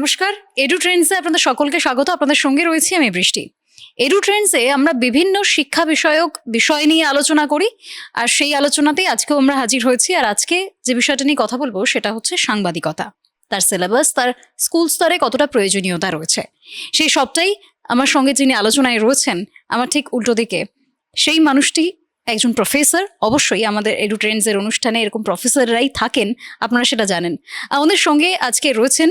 নমস্কার, এডু ট্রেন্ডসে আপনাদের সকলকে স্বাগত। আপনাদের সঙ্গে রয়েছি আমি বৃষ্টি। এডু ট্রেন্ডসে আমরা বিভিন্ন শিক্ষা বিষয়ক বিষয় নিয়ে আলোচনা করি, আর সেই আলোচনাতেই আজকেও আমরা হাজির হয়েছি। আর আজকে যে বিষয়টা নিয়ে কথা বলবো সেটা হচ্ছে সাংবাদিকতা, তার সিলেবাস, তার স্কুল স্তরে কতটা প্রয়োজনীয়তা রয়েছে, সেই সবটাই আমার সঙ্গে যিনি আলোচনায় রয়েছেন আমার ঠিক উল্টো দিকে, সেই মানুষটি একজন প্রফেসর। অবশ্যই আমাদের এডু ট্রেন্ডসের অনুষ্ঠানে এরকম প্রফেসররাই থাকেন, আপনারা সেটা জানেন। আমাদের সঙ্গে আজকে রয়েছেন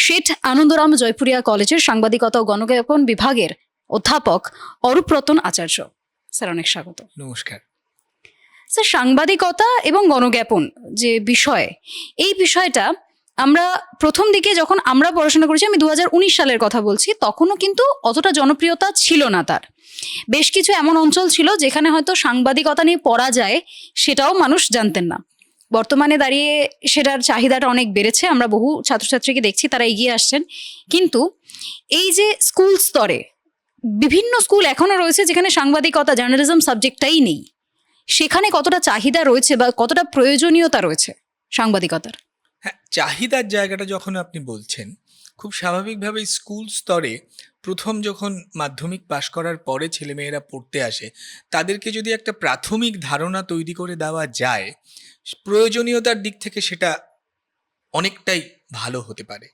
শেঠ আনন্দরাম জয়পুরিয়া কলেজের সাংবাদিকতা ও গণজ্ঞাপন বিভাগের অধ্যাপক অরূপ রতন আচার্য। স্যার, অনেক স্বাগত। নমস্কার স্যার, সাংবাদিকতা এবং গণজ্ঞাপন যে বিষয়, এই বিষয়টা আমরা প্রথম দিকে যখন আমরা পড়াশোনা করেছি, আমি 2019 সালের কথা বলছি, তখনও কিন্তু অতটা জনপ্রিয়তা ছিল না। তার বেশ কিছু এমন অঞ্চল ছিল যেখানে হয়তো সাংবাদিকতা নিয়ে পড়া যায় সেটাও মানুষ জানতেন না। বর্তমানে দাঁড়িয়ে সেটার চাহিদাটা অনেক বেড়েছে, আমরা বহু ছাত্রছাত্রীকে দেখছি তারা এগিয়ে আসছেন। কিন্তু এই যে স্কুল স্তরে বিভিন্ন স্কুল এখনো রয়েছে যেখানে সাংবাদিকতা, জার্নালিজম সাবজেক্টটাই নেই, সেখানে কতটা চাহিদা রয়েছে বা কতটা প্রয়োজনীয়তা রয়েছে সাংবাদিকতার? হ্যাঁ, চাহিদার জায়গাটা যখন আপনি বলছেন, খুব স্বাভাবিকভাবেই স্কুল স্তরে প্রথম যখন মাধ্যমিক পাশ করার পরে ছেলেমেয়েরা পড়তে আসে, তাদেরকে যদি একটা প্রাথমিক ধারণা তৈরি করে দেওয়া যায়, প্রয়োজনীয়তার দিক থেকে সেটা অনেকটাই ভালো হতে পারে।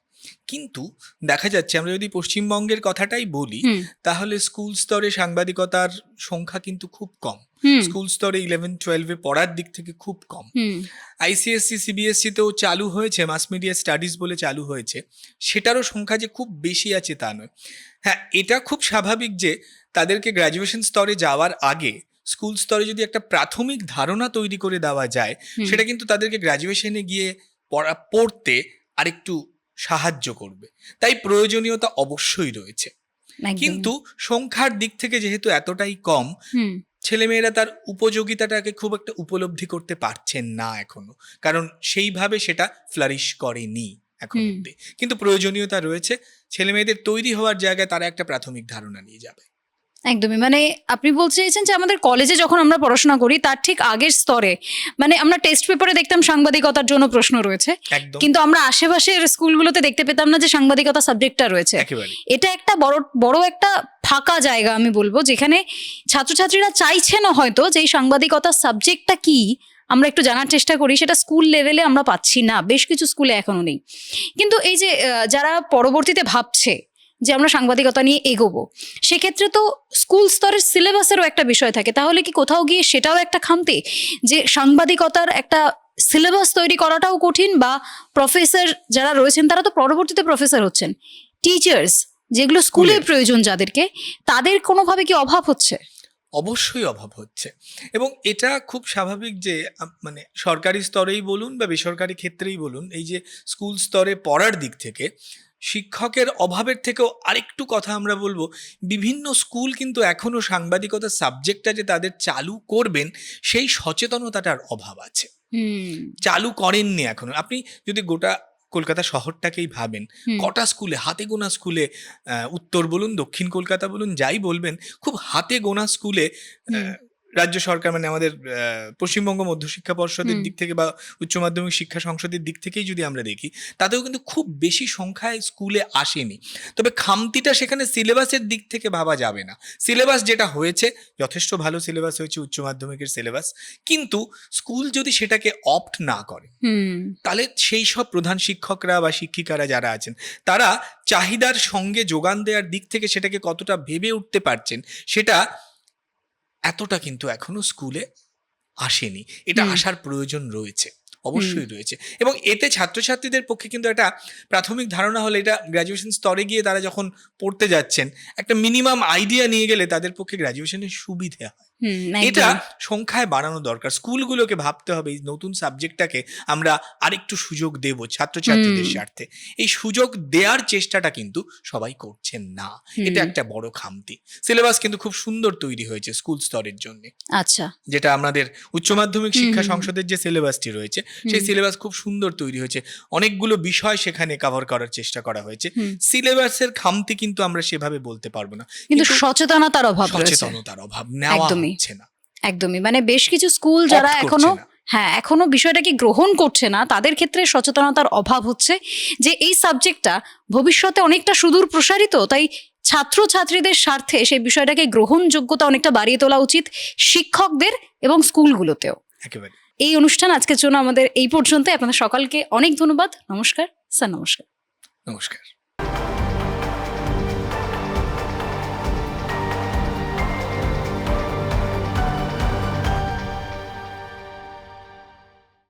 কিন্তু দেখা যাচ্ছে, আমরা যদি পশ্চিমবঙ্গের কথাটাই বলি, তাহলে স্কুল স্তরে সাংবাদিকতার সংখ্যা কিন্তু খুব কম। স্কুল স্তরে 11-12 পড়ার দিক থেকে খুব কম। আইসিএসসি সিবিএসসিতেও চালু হয়েছে, মাস মিডিয়া স্টাডিজ বলে চালু হয়েছে, সেটারও সংখ্যা যে খুব বেশি আছে তা নয়। হ্যাঁ, এটা খুব স্বাভাবিক যে তাদেরকে গ্র্যাজুয়েশন স্তরে যাওয়ার আগে স্কুল স্তরে যদি একটা প্রাথমিক ধারণা তৈরি করে দেওয়া যায়, সেটা কিন্তু তাদেরকে গ্র্যাজুয়েশনে গিয়ে পড়তে আরেকটু সাহায্য করবে। তাই প্রয়োজনীয়তা অবশ্যই রয়েছে। কিন্তু সংখ্যার দিক থেকে যেহেতু এতটাই কম, ছেলেমেয়েরা তার উপযোগিতাটাকে খুব একটা উপলব্ধি করতে পারছেন না এখনো, কারণ সেইভাবে সেটা ফ্লারিশ করেনি এখন অব্দি। কিন্তু প্রয়োজনীয়তা রয়েছে, ছেলেমেয়েদের তৈরি হওয়ার জায়গায় তারা একটা প্রাথমিক ধারণা নিয়ে যাবে। একদমই, মানে আপনি বলতে চাইছেন যে আমাদের কলেজে যখন আমরা পড়াশোনা করি তার ঠিক আগের স্তরে, মানে আমরা টেস্ট পেপারে দেখতাম সাংবাদিকতার জন্য প্রশ্ন রয়েছে, কিন্তু আমরা আশেপাশের স্কুলগুলোতে দেখতে পেতাম না যে সাংবাদিকতা সাবজেক্টটা রয়েছে। এটা একটা বড় একটা ফাঁকা জায়গা আমি বলবো, যেখানে ছাত্রছাত্রীরা চাইছেন হয়তো যে এই সাংবাদিকতা সাবজেক্টটা কি আমরা একটু জানার চেষ্টা করি, সেটা স্কুল লেভেলে আমরা পাচ্ছি না, বেশ কিছু স্কুলে এখনো নেই। কিন্তু এই যে যারা পরবর্তীতে ভাবছে যে আমরা সাংবাদিকতা নিয়ে এগোবো, সেক্ষেত্রে তো স্কুল স্তরের সিলেবাসেরও একটা বিষয় থাকে। তাহলে কি কোথাও গিয়ে সেটাও একটা খামতি যে সাংবাদিকতার একটা সিলেবাস তৈরি করাটাও কঠিন, বা প্রফেসর যারা রয়েছেন তারা তো পরবর্তীতে প্রফেসর হচ্ছেন, টিচার্স যেগুলো স্কুলে প্রয়োজন যাদেরকে, তাদের কোনোভাবে কি অভাব হচ্ছে? অবশ্যই অভাব হচ্ছে, এবং এটা খুব স্বাভাবিক যে মানে সরকারি স্তরেই বলুন বা বেসরকারি ক্ষেত্রেই বলুন, এই যে স্কুল স্তরে পড়ার দিক থেকে শিক্ষকের অভাবের থেকেও আরেকটু কথা আমরা বলবো, বিভিন্ন স্কুল কিন্তু এখনো সাংবাদিকতা সাবজেক্টটা যে তাদের চালু করবেন সেই সচেতনতাটার অভাব আছে, চালু করেননি এখনো। আপনি যদি গোটা কলকাতা শহরটাকেই ভাবেন, কটা স্কুলে, হাতে গোনা স্কুলে, উত্তর বলুন, দক্ষিণ কলকাতা বলুন, যাই বলবেন, খুব হাতে গোনা স্কুলে রাজ্য সরকার, মানে আমাদের পশ্চিমবঙ্গ মধ্যশিক্ষা পর্ষদের দিক থেকে বা উচ্চ মাধ্যমিক শিক্ষা সংসদের দিক থেকেই যদি আমরা দেখি, তাতেও কিন্তু খুব বেশি সংখ্যায় স্কুলে আসেনি। তবে খামতিটা সেখানে সিলেবাসের দিক থেকে ভাবা যাবে না। সিলেবাস যেটা হয়েছে, যথেষ্ট ভালো সিলেবাস হয়েছে উচ্চ মাধ্যমিকের সিলেবাস, কিন্তু স্কুল যদি সেটাকে অপ্ট না করে, তাহলে সেই সব প্রধান শিক্ষকরা বা শিক্ষিকারা যারা আছেন, তারা চাহিদার সঙ্গে যোগান দেওয়ার দিক থেকে সেটাকে কতটা ভেবে উঠতে পারছেন, সেটা এতটা কিন্তু এখনো স্কুলে আসেনি। এটা আসার প্রয়োজন রয়েছে, অবশ্যই রয়েছে। এবং এতে ছাত্রছাত্রীদের পক্ষে কিন্তু একটা প্রাথমিক ধারণা হলে, এটা গ্র্যাজুয়েশন স্তরে গিয়ে তারা যখন পড়তে যাচ্ছেন, একটা মিনিমাম আইডিয়া নিয়ে গেলে তাদের পক্ষে গ্র্যাজুয়েশনের সুবিধে হয়। এটা সংখ্যায় বাড়ানো দরকার। স্কুলগুলোকে ভাবতে হবে এই নতুন সাবজেক্টটাকে আমরা আরেকটু সুযোগ দেব ছাত্রছাত্রীদের স্বার্থে। এই সুযোগ দেওয়ার চেষ্টাটা কিন্তু সবাই করছেন না, এটা একটা বড় খামতি। সিলেবাস কিন্তু খুব সুন্দর তৈরি হয়েছে স্কুল স্তরের জন্য। আচ্ছা, যেটা আমাদের উচ্চ মাধ্যমিক শিক্ষা সংসদের যে সিলেবাসটি রয়েছে, সেই সিলেবাস খুব সুন্দর তৈরি হয়েছে, অনেকগুলো বিষয় সেখানে কভার করার চেষ্টা করা হয়েছে। সিলেবাসের খামতি কিন্তু আমরা সেভাবে বলতে পারবো না, কিন্তু সচেতনতার অভাব, সচেতনতার অভাব, নেওয়া হচ্ছে না একদমই। মানে বেশ কিছু স্কুল যারা এখনো হ্যাঁ এখনো বিষয়টাকে গ্রহণ করছে না, তাদের ক্ষেত্রে সচেতনতার অভাব হচ্ছে যে এই সাবজেক্টটা ভবিষ্যতে অনেকটা সুদূর প্রসারিত, তাই ছাত্রছাত্রীদের স্বার্থে সেই বিষয়টাকে গ্রহণযোগ্যতা অনেকটা বাড়িয়ে তোলা উচিত শিক্ষকদের এবং স্কুলগুলোতেও। একেবারে। এই অনুষ্ঠান আজকের জন্য আমাদের এই পর্যন্ত। আপনাদের সকলকে অনেক ধন্যবাদ। নমস্কার স্যার। নমস্কার। নমস্কার।